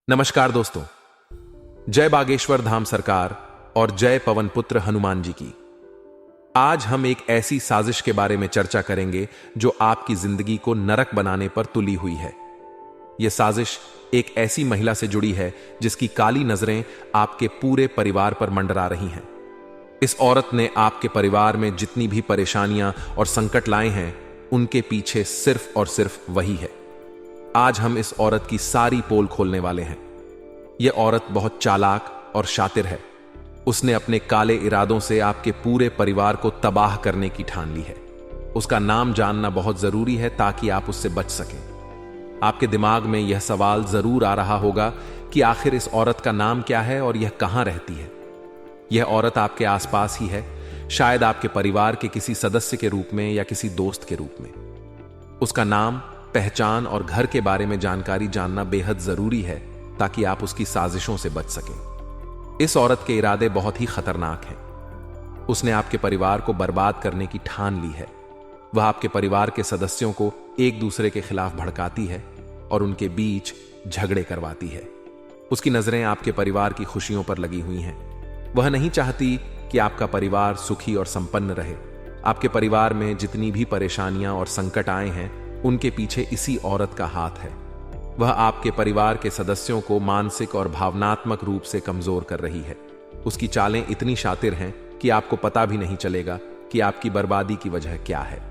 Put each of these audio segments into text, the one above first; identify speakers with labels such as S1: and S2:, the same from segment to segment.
S1: नमस्कार दोस्तों। जय बागेश्वर धाम सरकार और जय पवन पुत्र हनुमान जी की। आज हम एक ऐसी साजिश के बारे में चर्चा करेंगे जो आपकी जिंदगी को नरक बनाने पर तुली हुई है। यह साजिश एक ऐसी महिला से जुड़ी है जिसकी काली नजरें आपके पूरे परिवार पर मंडरा रही हैं। इस औरत ने आपके परिवार में जितनी भी परेशानियां और संकट लाए हैं, उनके पीछे सिर्फ और सिर्फ वही है। आज हम इस औरत की सारी पोल खोलने वाले हैं। यह औरत बहुत चालाक और शातिर है। उसने अपने काले इरादों से आपके पूरे परिवार को तबाह करने की ठान ली है। उसका नाम जानना बहुत जरूरी है ताकि आप उससे बच सकें। आपके दिमाग में यह सवाल जरूर आ रहा होगा कि आखिर इस औरत का नाम क्या है और यह कहां रहती है। यह औरत आपके आसपास ही है, शायद आपके परिवार के किसी सदस्य के रूप में या किसी दोस्त के रूप में। उसका नाम, पहचान और घर के बारे में जानकारी जानना बेहद जरूरी है ताकि आप उसकी साजिशों से बच सकें। इस औरत के इरादे बहुत ही खतरनाक हैं। उसने आपके परिवार को बर्बाद करने की ठान ली है। वह आपके परिवार के सदस्यों को एक दूसरे के खिलाफ भड़काती है और उनके बीच झगड़े करवाती है। उसकी नजरें आपके परिवार की खुशियों पर लगी हुई हैं। वह नहीं चाहती कि आपका परिवार सुखी और संपन्न रहे। आपके परिवार में जितनी भी परेशानियां और संकट आए हैं, उनके पीछे इसी औरत का हाथ है। वह आपके परिवार के सदस्यों को मानसिक और भावनात्मक रूप से कमजोर कर रही है। उसकी चालें इतनी शातिर हैं कि आपको पता भी नहीं चलेगा कि आपकी बर्बादी की वजह क्या है।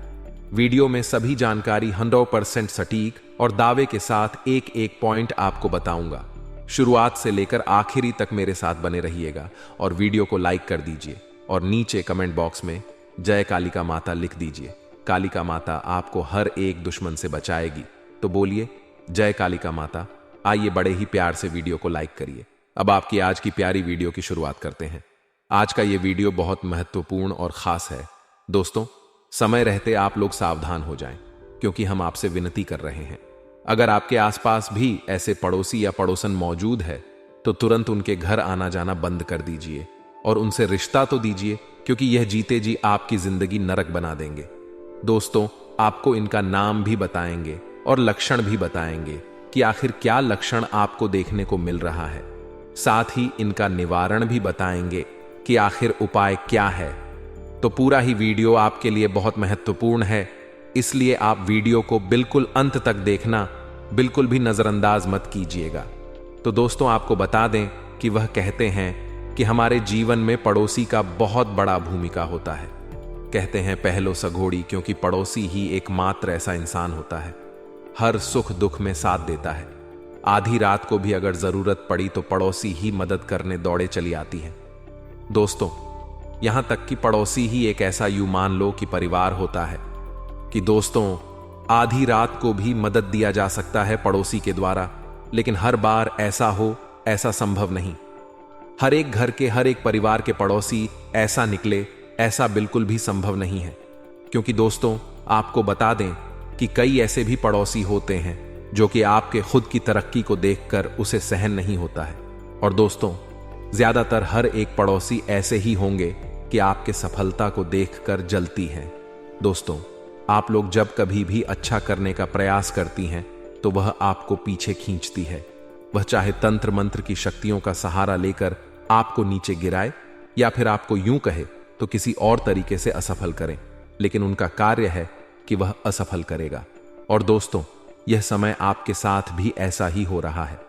S1: वीडियो में सभी जानकारी 100% सटीक और दावे के साथ एक एक पॉइंट आपको बताऊंगा। शुरुआत से लेकर आखिरी तक मेरे साथ बने रहिएगा और वीडियो को लाइक कर दीजिए और नीचे कमेंट बॉक्स में जय कालिका माता लिख दीजिए। कालिका माता आपको हर एक दुश्मन से बचाएगी, तो बोलिए जय कालिका माता। आइए बड़े ही प्यार से वीडियो को लाइक करिए। अब आपकी आज की प्यारी वीडियो की शुरुआत करते हैं। आज का ये वीडियो बहुत महत्वपूर्ण और खास है। दोस्तों, समय रहते आप लोग सावधान हो जाएं, क्योंकि हम आपसे विनती कर रहे हैं। अगर आपके आसपास भी ऐसे पड़ोसी या पड़ोसन मौजूद है तो तुरंत उनके घर आना जाना बंद कर दीजिए और उनसे रिश्ता तो दीजिए, क्योंकि यह जीते जी आपकी जिंदगी नरक बना देंगे। दोस्तों, आपको इनका नाम भी बताएंगे और लक्षण भी बताएंगे कि आखिर क्या लक्षण आपको देखने को मिल रहा है। साथ ही इनका निवारण भी बताएंगे कि आखिर उपाय क्या है। तो पूरा ही वीडियो आपके लिए बहुत महत्वपूर्ण है, इसलिए आप वीडियो को बिल्कुल अंत तक देखना, बिल्कुल भी नजरअंदाज मत कीजिएगा। तो दोस्तों, आपको बता दें कि वह कहते हैं कि हमारे जीवन में पड़ोसी का बहुत बड़ा भूमिका होता है। कहते हैं पहलो सघोड़ी, क्योंकि पड़ोसी ही एकमात्र ऐसा इंसान होता है हर सुख दुख में साथ देता है। आधी रात को भी अगर जरूरत पड़ी तो पड़ोसी ही मदद करने दौड़े चली आती है। दोस्तों, यहां तक कि पड़ोसी ही एक ऐसा यूं मान लो कि परिवार होता है कि दोस्तों, आधी रात को भी मदद दिया जा सकता है पड़ोसी के द्वारा, लेकिन हर बार ऐसा हो, ऐसा संभव नहीं। हर एक घर के, हर एक परिवार के पड़ोसी ऐसा निकले, ऐसा बिल्कुल भी संभव नहीं है। क्योंकि दोस्तों, आपको बता दें कि कई ऐसे भी पड़ोसी होते हैं जो कि आपके खुद की तरक्की को देखकर उसे सहन नहीं होता है। और दोस्तों, ज्यादातर हर एक पड़ोसी ऐसे ही होंगे कि आपके सफलता को देखकर जलती हैं। दोस्तों, आप लोग जब कभी भी अच्छा करने का प्रयास करती हैं तो वह आपको पीछे खींचती है। वह चाहे तंत्र मंत्र की शक्तियों का सहारा लेकर आपको नीचे गिराए या फिर आपको यूं कहे तो किसी और तरीके से असफल करें, लेकिन उनका कार्य है कि वह असफल करेगा। और दोस्तों, यह समय आपके साथ भी ऐसा ही हो रहा है।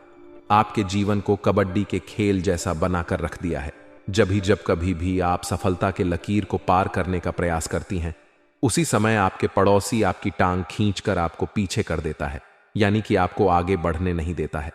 S1: आपके जीवन को कबड्डी के खेल जैसा बनाकर रख दिया है। जब कभी भी आप सफलता के लकीर को पार करने का प्रयास करती हैं, उसी समय आपके पड़ोसी आपकी टांग खींचकर आपको पीछे कर देता है, यानी कि आपको आगे बढ़ने नहीं देता है।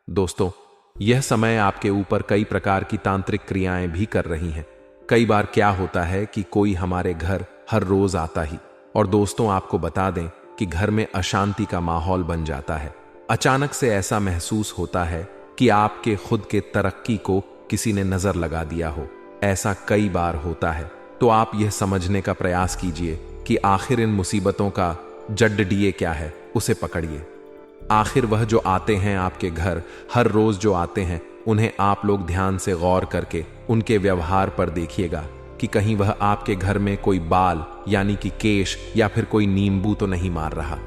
S1: दोस्तों, यह समय आपके ऊपर कई प्रकार की तांत्रिक क्रियाएं भी कर रही हैं। कई बार क्या होता है कि कोई हमारे घर हर रोज आता ही, और दोस्तों आपको बता दें कि घर में अशांति का माहौल बन जाता है। अचानक से ऐसा महसूस होता है कि आपके खुद के तरक्की को किसी ने नजर लगा दिया हो। ऐसा कई बार होता है। तो आप यह समझने का प्रयास कीजिए कि आखिर इन मुसीबतों का जड़ क्या है, उसे पकड़िए। आखिर वह जो आते हैं आपके घर, हर रोज जो आते हैं, उन्हें आप लोग ध्यान से गौर करके उनके व्यवहार पर देखिएगा कि कहीं वह आपके घर में कोई बाल यानी कि केश या फिर कोई नींबू तो नहीं मार रहा,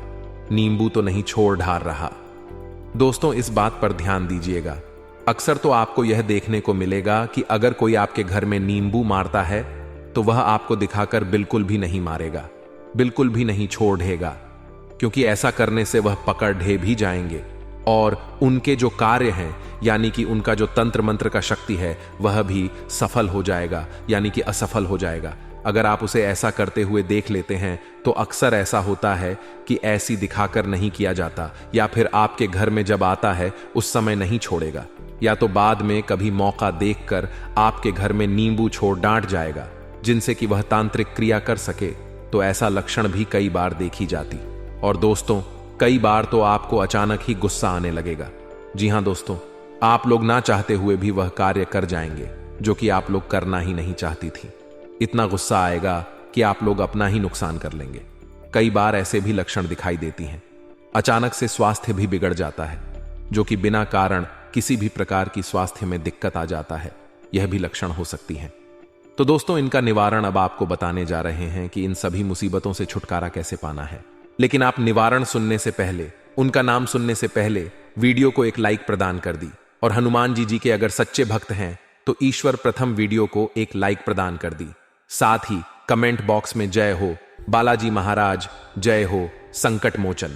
S1: नींबू तो नहीं छोड़ ढार रहा। दोस्तों, इस बात पर ध्यान दीजिएगा, अक्सर तो आपको यह देखने को मिलेगा कि अगर कोई आपके घर में नींबू मारता है तो वह आपको दिखाकर बिल्कुल भी नहीं मारेगा, बिल्कुल भी नहीं छोड़ ढेगा, क्योंकि ऐसा करने से वह पकड़ ढे भी जाएंगे और उनके जो कार्य हैं, यानी कि उनका जो तंत्र मंत्र का शक्ति है, वह भी सफल हो जाएगा, यानी कि असफल हो जाएगा। अगर आप उसे ऐसा करते हुए देख लेते हैं तो अक्सर ऐसा होता है कि ऐसी दिखाकर नहीं किया जाता, या फिर आपके घर में जब आता है उस समय नहीं छोड़ेगा, या तो बाद में कभी मौका देखकर आपके घर में नींबू छोड़ डांट जाएगा जिनसे कि वह तांत्रिक क्रिया कर सके। तो ऐसा लक्षण भी कई बार देखी जाती। और दोस्तों, कई बार तो आपको अचानक ही गुस्सा आने लगेगा। जी हां दोस्तों, आप लोग ना चाहते हुए भी वह कार्य कर जाएंगे जो कि आप लोग करना ही नहीं चाहती थी। इतना गुस्सा आएगा कि आप लोग अपना ही नुकसान कर लेंगे। कई बार ऐसे भी लक्षण दिखाई देती हैं। अचानक से स्वास्थ्य भी बिगड़ जाता है, जो कि बिना कारण किसी भी प्रकार की स्वास्थ्य में दिक्कत आ जाता है। यह भी लक्षण हो सकती हैं। तो दोस्तों, इनका निवारण अब आपको बताने जा रहे हैं कि इन सभी मुसीबतों से छुटकारा कैसे पाना है। लेकिन आप निवारण सुनने से पहले, उनका नाम सुनने से पहले वीडियो को एक लाइक प्रदान कर दी, और हनुमान जी के अगर सच्चे भक्त हैं तो ईश्वर प्रथम वीडियो को एक लाइक प्रदान कर दी। साथ ही कमेंट बॉक्स में जय हो बालाजी महाराज, जय हो संकट मोचन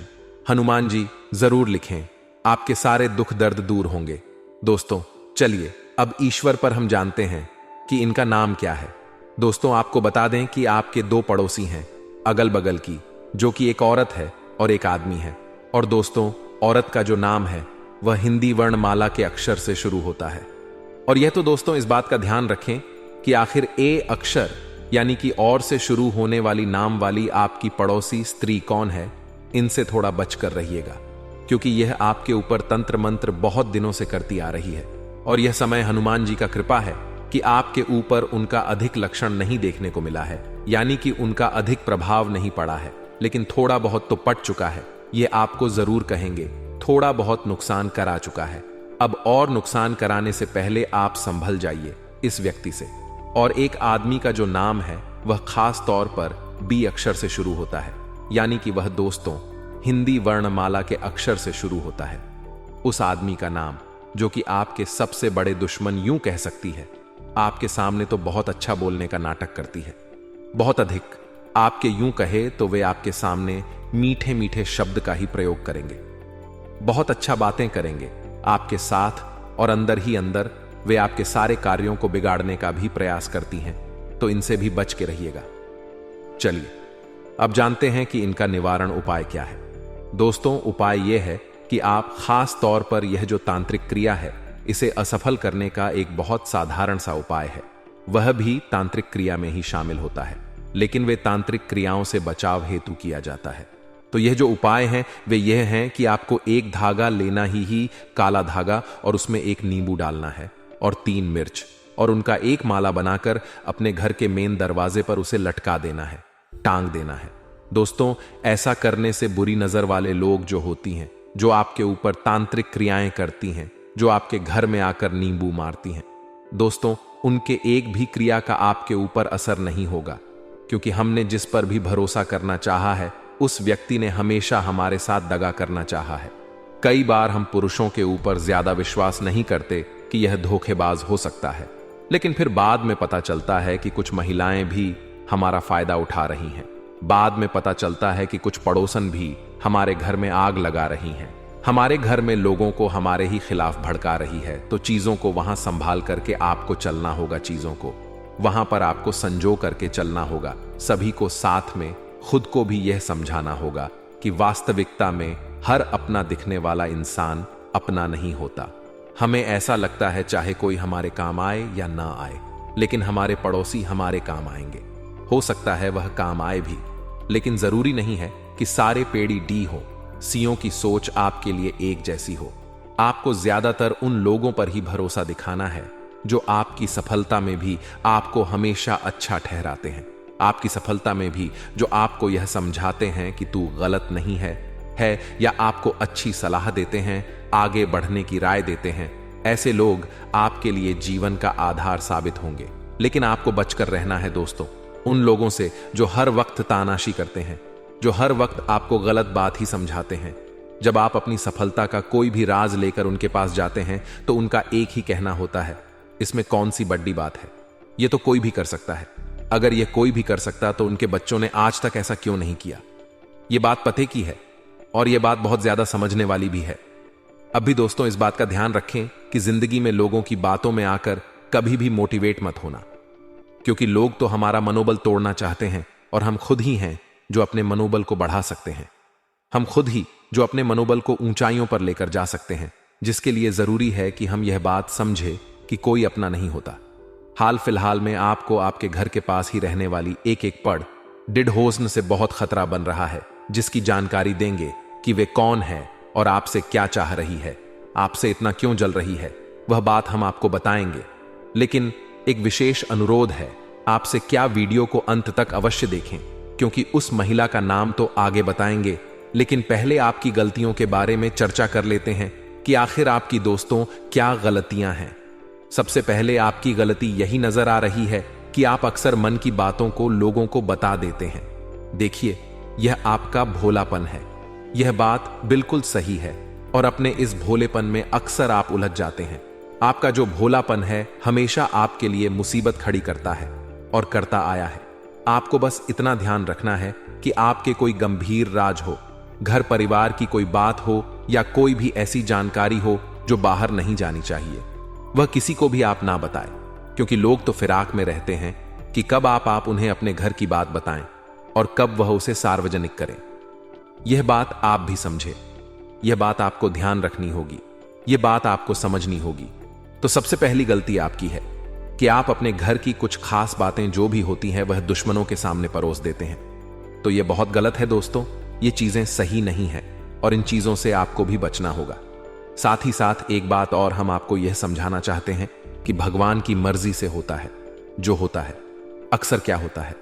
S1: हनुमान जी जरूर लिखें। आपके सारे दुख दर्द दूर होंगे। दोस्तों, चलिए अब ईश्वर पर हम जानते हैं कि इनका नाम क्या है। दोस्तों, आपको बता दें कि आपके दो पड़ोसी हैं अगल बगल की, जो कि एक औरत है और एक आदमी है। और दोस्तों, औरत का जो नाम है वह हिंदी वर्णमाला के अक्षर से शुरू होता है। और यह तो दोस्तों इस बात का ध्यान रखें कि आखिर ए अक्षर यानी कि और से शुरू होने वाली नाम वाली आपकी पड़ोसी स्त्री कौन है, इनसे थोड़ा बचकर रहिएगा, क्योंकि यह आपके ऊपर तंत्र मंत्र बहुत दिनों से करती आ रही है। और यह समय हनुमान जी का कृपा है कि आपके ऊपर उनका अधिक लक्षण नहीं देखने को मिला है, यानी कि उनका अधिक प्रभाव नहीं पड़ा है, लेकिन थोड़ा बहुत तो पड़ चुका है। यह आपको जरूर कहेंगे थोड़ा बहुत नुकसान करा चुका है। अब और नुकसान कराने से पहले आप संभल जाइए इस व्यक्ति से। और एक आदमी का जो नाम है वह खास तौर पर बी अक्षर से शुरू होता है, यानी कि वह दोस्तों हिंदी वर्णमाला के अक्षर से शुरू होता है। उस आदमी का नाम, जो कि आपके सबसे बड़े दुश्मन यूं कह सकती है, आपके सामने तो बहुत अच्छा बोलने का नाटक करती है, बहुत अधिक। आपके यूं कहे तो वे आपके सामने मीठे मीठे शब्द का ही प्रयोग करेंगे, बहुत अच्छा बातें करेंगे आपके साथ, और अंदर ही अंदर वे आपके सारे कार्यों को बिगाड़ने का भी प्रयास करती हैं। तो इनसे भी बच के रहिएगा। चलिए अब जानते हैं कि इनका निवारण उपाय क्या है। दोस्तों, उपाय यह है कि आप खास तौर पर यह जो तांत्रिक क्रिया है, इसे असफल करने का एक बहुत साधारण सा उपाय है। वह भी तांत्रिक क्रिया में ही शामिल होता है, लेकिन वे तांत्रिक क्रियाओं से बचाव हेतु किया जाता है। तो यह जो उपाय हैं वे यह हैं कि आपको एक धागा लेना ही काला धागा, और उसमें एक नींबू डालना है और 3 मिर्च, और उनका एक माला बनाकर अपने घर के मेन दरवाजे पर उसे लटका देना है, टांग देना है। दोस्तों, ऐसा करने से बुरी नजर वाले लोग जो होती हैं, जो आपके ऊपर तांत्रिक क्रियाएं करती हैं, जो आपके घर में आकर नींबू मारती हैं, दोस्तों उनके एक भी क्रिया का आपके ऊपर असर नहीं होगा, क्योंकि हमने जिस पर भी भरोसा करना चाहा है उस व्यक्ति ने हमेशा हमारे साथ दगा करना चाहा है। कई बार हम पुरुषों के ऊपर ज्यादा विश्वास नहीं करते कि यह धोखेबाज हो सकता है, लेकिन फिर बाद में पता चलता है कि कुछ महिलाएं भी हमारा फायदा उठा रही हैं। बाद में पता चलता है कि कुछ पड़ोसन भी हमारे घर में आग लगा रही हैं, हमारे घर में लोगों को हमारे ही खिलाफ भड़का रही है। तो चीजों को वहां संभाल करके आपको चलना होगा, चीजों को वहां पर आपको संजो करके चलना होगा। सभी को साथ में, खुद को भी यह समझाना होगा कि वास्तविकता में हर अपना दिखने वाला इंसान अपना नहीं होता। हमें ऐसा लगता है चाहे कोई हमारे काम आए या ना आए, लेकिन हमारे पड़ोसी हमारे काम आएंगे। हो सकता है वह काम आए भी, लेकिन जरूरी नहीं है कि सारे पेड़ी डी हो, सीओं की सोच आपके लिए एक जैसी हो। आपको ज्यादातर उन लोगों पर ही भरोसा दिखाना है जो आपकी सफलता में भी आपको हमेशा अच्छा ठहराते हैं, आपकी सफलता में भी जो आपको यह समझाते हैं कि तू गलत नहीं है या आपको अच्छी सलाह देते हैं, आगे बढ़ने की राय देते हैं। ऐसे लोग आपके लिए जीवन का आधार साबित होंगे। लेकिन आपको बचकर रहना है दोस्तों उन लोगों से जो हर वक्त तानाशी करते हैं, जो हर वक्त आपको गलत बात ही समझाते हैं, जब आप अपनी सफलता का कोई भी राज लेकर उनके पास जाते हैं तो उनका एक ही कहना होता है, इसमें कौन सी बड़ी बात है, ये तो कोई भी कर सकता है। अगर ये कोई भी कर सकता तो उनके बच्चों ने आज तक ऐसा क्यों नहीं किया। ये बात पते की है और ये बात बहुत ज्यादा समझने वाली भी है। अब भी दोस्तों इस बात का ध्यान रखें कि जिंदगी में लोगों की बातों में आकर कभी भी मोटिवेट मत होना, क्योंकि लोग तो हमारा मनोबल तोड़ना चाहते हैं और हम खुद ही हैं जो अपने मनोबल को बढ़ा सकते हैं। हम खुद ही जो अपने मनोबल को ऊंचाइयों पर लेकर जा सकते हैं, जिसके लिए जरूरी है कि हम यह बात समझे कि कोई अपना नहीं होता। हाल फिलहाल में आपको आपके घर के पास ही रहने वाली एक पड़ डिडहोस्न से बहुत खतरा बन रहा है, जिसकी जानकारी देंगे कि वे कौन है और आपसे क्या चाह रही है, आपसे इतना क्यों जल रही है, वह बात हम आपको बताएंगे। लेकिन एक विशेष अनुरोध है आपसे, क्या वीडियो को अंत तक अवश्य देखें, क्योंकि उस महिला का नाम तो आगे बताएंगे, लेकिन पहले आपकी गलतियों के बारे में चर्चा कर लेते हैं कि आखिर आपकी दोस्तों क्या गलतियां हैं। सबसे पहले आपकी गलती यही नजर आ रही है कि आप अक्सर मन की बातों को लोगों को बता देते हैं। देखिए, यह आपका भोलापन है। यह बात बिल्कुल सही है और अपने इस भोलेपन में अक्सर आप उलझ जाते हैं। आपका जो भोलापन है हमेशा आपके लिए मुसीबत खड़ी करता है और करता आया है। आपको बस इतना ध्यान रखना है कि आपके कोई गंभीर राज हो, घर परिवार की कोई बात हो या कोई भी ऐसी जानकारी हो जो बाहर नहीं जानी चाहिए, वह किसी को भी आप ना बताएं, क्योंकि लोग तो फिराक में रहते हैं कि कब आप उन्हें अपने घर की बात बताएं और कब वह उसे सार्वजनिक करें। यह बात आप भी समझे, यह बात आपको ध्यान रखनी होगी, यह बात आपको समझनी होगी। तो सबसे पहली गलती आपकी है कि आप अपने घर की कुछ खास बातें जो भी होती हैं वह दुश्मनों के सामने परोस देते हैं। तो यह बहुत गलत है दोस्तों, ये चीजें सही नहीं है और इन चीजों से आपको भी बचना होगा। साथ ही साथ एक बात और हम आपको यह समझाना चाहते हैं कि भगवान की मर्जी से होता है जो होता है। अक्सर क्या होता है,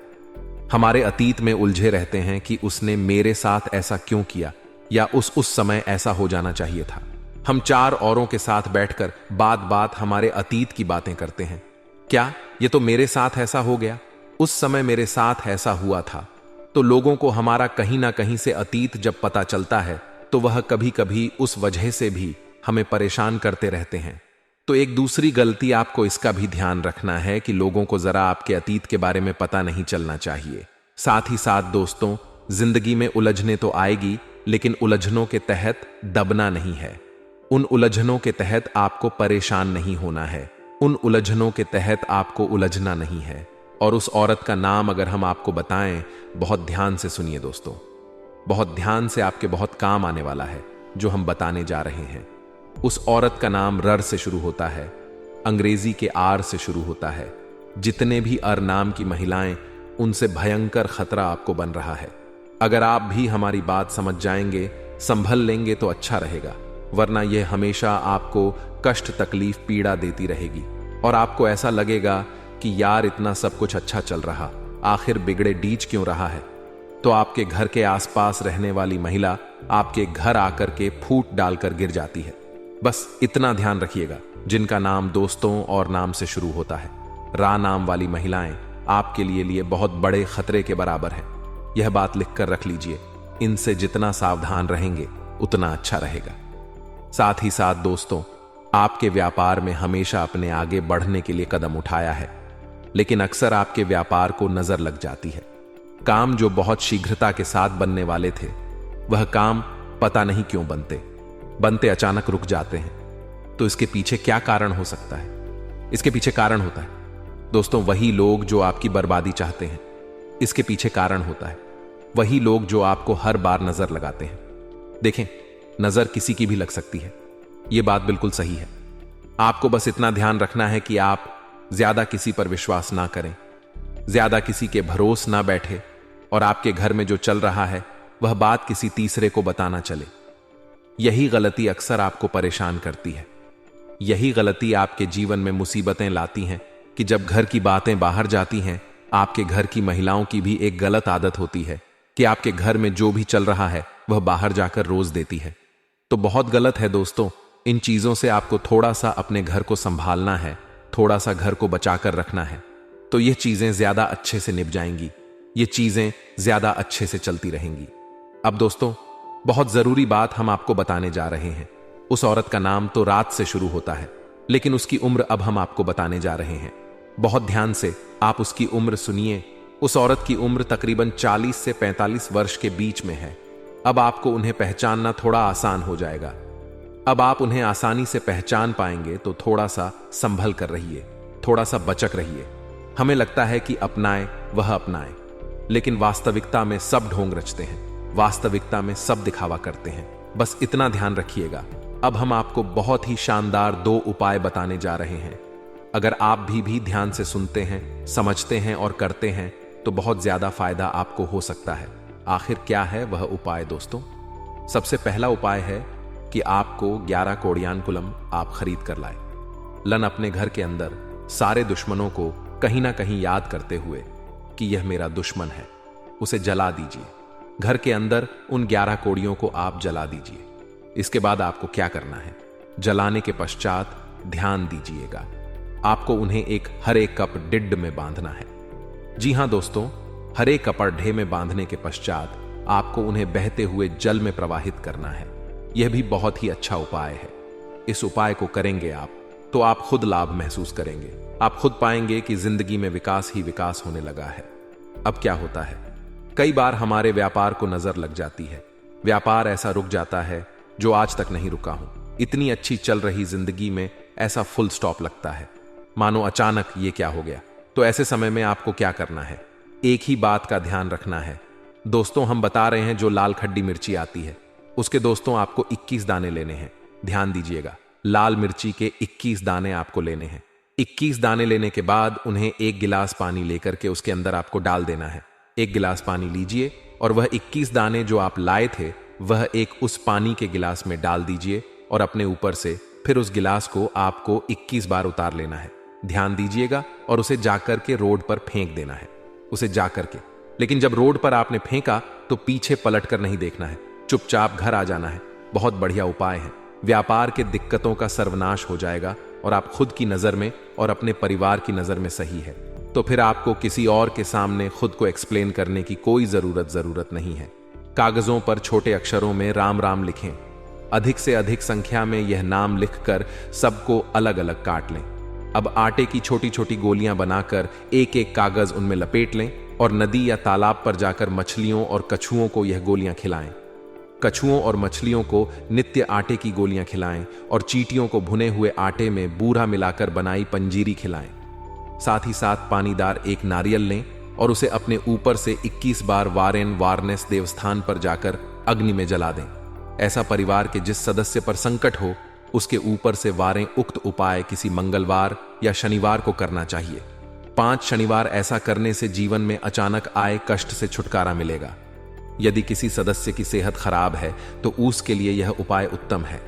S1: हमारे अतीत में उलझे रहते हैं कि उसने मेरे साथ ऐसा क्यों किया या उस समय ऐसा हो जाना चाहिए था। हम चार औरों के साथ बैठकर बात हमारे अतीत की बातें करते हैं। क्या ये तो मेरे साथ ऐसा हो गया, उस समय मेरे साथ ऐसा हुआ था। तो लोगों को हमारा कहीं ना कहीं से अतीत जब पता चलता है तो वह कभी कभी उस वजह से भी हमें परेशान करते रहते हैं। तो एक दूसरी गलती आपको इसका भी ध्यान रखना है कि लोगों को जरा आपके अतीत के बारे में पता नहीं चलना चाहिए। साथ ही साथ दोस्तों, जिंदगी में उलझने तो आएगी, लेकिन उलझनों के तहत दबना नहीं है। उन उलझनों के तहत आपको परेशान नहीं होना है, उन उलझनों के तहत आपको उलझना नहीं है। और उस औरत का नाम अगर हम आपको बताएं, बहुत ध्यान से सुनिए दोस्तों, बहुत ध्यान से, आपके बहुत काम आने वाला है जो हम बताने जा रहे हैं। उस औरत का नाम रर से शुरू होता है, अंग्रेजी के आर से शुरू होता है। जितने भी अर नाम की महिलाएं, उनसे भयंकर खतरा आपको बन रहा है। अगर आप भी हमारी बात समझ जाएंगे, संभल लेंगे तो अच्छा रहेगा, वरना यह हमेशा आपको कष्ट, तकलीफ, पीड़ा देती रहेगी और आपको ऐसा लगेगा कि यार इतना सब कुछ अच्छा चल रहा, आखिर बिगड़े डीच क्यों रहा है। तो आपके घर के आसपास रहने वाली महिला आपके घर आकर के फूट डालकर गिर जाती है। बस इतना ध्यान रखिएगा, जिनका नाम दोस्तों और नाम से शुरू होता है, रा नाम वाली महिलाएं आपके लिए बहुत बड़े खतरे के बराबर है। यह बात लिखकर रख लीजिए, इनसे जितना सावधान रहेंगे उतना अच्छा रहेगा। साथ ही साथ दोस्तों, आपके व्यापार में हमेशा अपने आगे बढ़ने के लिए कदम उठाया है, लेकिन अक्सर आपके व्यापार को नजर लग जाती है। काम जो बहुत शीघ्रता के साथ बनने वाले थे, वह काम पता नहीं क्यों बनते अचानक रुक जाते हैं। तो इसके पीछे क्या कारण हो सकता है? इसके पीछे कारण होता है दोस्तों, वही लोग जो आपकी बर्बादी चाहते हैं। इसके पीछे कारण होता है वही लोग जो आपको हर बार नजर लगाते हैं। देखें, नजर किसी की भी लग सकती है, यह बात बिल्कुल सही है। आपको बस इतना ध्यान रखना है कि आप ज्यादा किसी पर विश्वास ना करें, ज्यादा किसी के भरोसे ना बैठे और आपके घर में जो चल रहा है वह बात किसी तीसरे को बताना चले। यही गलती अक्सर आपको परेशान करती है। यही गलती आपके जीवन में मुसीबतें लाती हैं कि जब घर की बातें बाहर जाती हैं, आपके घर की महिलाओं की भी एक गलत आदत होती है कि आपके घर में जो भी चल रहा है वह बाहर जाकर रोज देती है। तो बहुत गलत है दोस्तों, इन चीजों से आपको थोड़ा सा अपने घर को संभालना है, थोड़ा सा घर को बचाकर रखना है। तो ये चीजें ज्यादा अच्छे से निभ जाएंगी, ये चीजें ज्यादा अच्छे से चलती रहेंगी। अब दोस्तों, बहुत जरूरी बात हम आपको बताने जा रहे हैं। उस औरत का नाम तो रात से शुरू होता है, लेकिन उसकी उम्र अब हम आपको बताने जा रहे हैं। बहुत ध्यान से आप उसकी उम्र सुनिए। उस औरत की उम्र तकरीबन 40 से 45 वर्ष के बीच में है। अब आपको उन्हें पहचानना थोड़ा आसान हो जाएगा। अब आप उन्हें आसानी से पहचान पाएंगे, तो थोड़ा सा संभल कर रहिए, थोड़ा सा बचक रहिए। हमें लगता है कि अपनाए वह अपनाए, लेकिन वास्तविकता में सब ढोंग रचते हैं, वास्तविकता में सब दिखावा करते हैं। बस इतना ध्यान रखिएगा। अब हम आपको बहुत ही शानदार 2 उपाय बताने जा रहे हैं। अगर आप भी ध्यान से सुनते हैं, समझते हैं और करते हैं, तो बहुत ज्यादा फायदा आपको हो सकता है। आखिर क्या है वह उपाय दोस्तों? सबसे पहला उपाय है कि आपको 11 कोडियानकुलम आप खरीद कर लाए। लन अपने घर के अंदर सारे दुश्मनों को कहीं ना कहीं याद करते हुए कि यह मेरा दुश्मन है, उसे जला दीजिए। घर के अंदर उन 11 कोड़ियों को आप जला दीजिए। इसके बाद आपको क्या करना है? जलाने के पश्चात ध्यान दीजिएगा, आपको उन्हें एक हरे कप डिड्ड में बांधना है। जी हां दोस्तों, हरे कपड़े में बांधने के पश्चात आपको उन्हें बहते हुए जल में प्रवाहित करना है। यह भी बहुत ही अच्छा उपाय है। इस उपाय को करेंगे आप तो आप खुद लाभ महसूस करेंगे। आप खुद पाएंगे कि जिंदगी में विकास ही विकास होने लगा है। अब क्या होता है, कई बार हमारे व्यापार को नजर लग जाती है। व्यापार ऐसा रुक जाता है जो आज तक नहीं रुका हूं। इतनी अच्छी चल रही जिंदगी में ऐसा फुल स्टॉप लगता है, मानो अचानक ये क्या हो गया। तो ऐसे समय में आपको क्या करना है? एक ही बात का ध्यान रखना है दोस्तों। हम बता रहे हैं जो लाल खड्डी मिर्ची आती है, उसके दोस्तों आपको 21 दाने लेने हैं। ध्यान दीजिएगा, लाल मिर्ची के 21 दाने आपको लेने हैं। 21 दाने लेने के बाद उन्हें 1 गिलास पानी लेकर के उसके अंदर आपको डाल देना है। 1 गिलास पानी लीजिए और वह 21 दाने जो आप लाए थे वह एक उस पानी के गिलास में डाल दीजिए और अपने ऊपर से फिर उस गिलास को आपको 21 बार उतार लेना है। ध्यान दीजिएगा, और उसे जाकर के रोड पर फेंक देना है, उसे जाकर के। लेकिन जब रोड पर आपने फेंका तो पीछे पलटकर नहीं देखना है, चुपचाप घर आ जाना है। बहुत बढ़िया उपाय है। व्यापार के दिक्कतों का सर्वनाश हो जाएगा और आप खुद की नजर में और अपने परिवार की नजर में सही है। तो फिर आपको किसी और के सामने खुद को एक्सप्लेन करने की कोई जरूरत नहीं है। कागजों पर छोटे अक्षरों में राम राम लिखें। अधिक से अधिक संख्या में यह नाम लिखकर सबको अलग अलग काट लें। अब आटे की छोटी छोटी गोलियां बनाकर एक एक कागज उनमें लपेट लें और नदी या तालाब पर जाकर मछलियों और कछुओं को यह गोलियां खिलाएं। कछुओं और मछलियों को नित्य आटे की गोलियां खिलाएं और चींटियों को भुने हुए आटे में बूरा मिलाकर बनाई पंजीरी खिलाएं। साथ ही साथ पानीदार एक नारियल लें और उसे अपने ऊपर से 21 बार वारेन वारनेस देवस्थान पर जाकर अग्नि में जला दें। ऐसा परिवार के जिस सदस्य पर संकट हो उसके ऊपर से वारें। उक्त उपाय किसी मंगलवार या शनिवार को करना चाहिए। 5 शनिवार ऐसा करने से जीवन में अचानक आए कष्ट से छुटकारा मिलेगा। यदि किसी सदस्य की सेहत खराब है तो उसके लिए यह उपाय उत्तम है।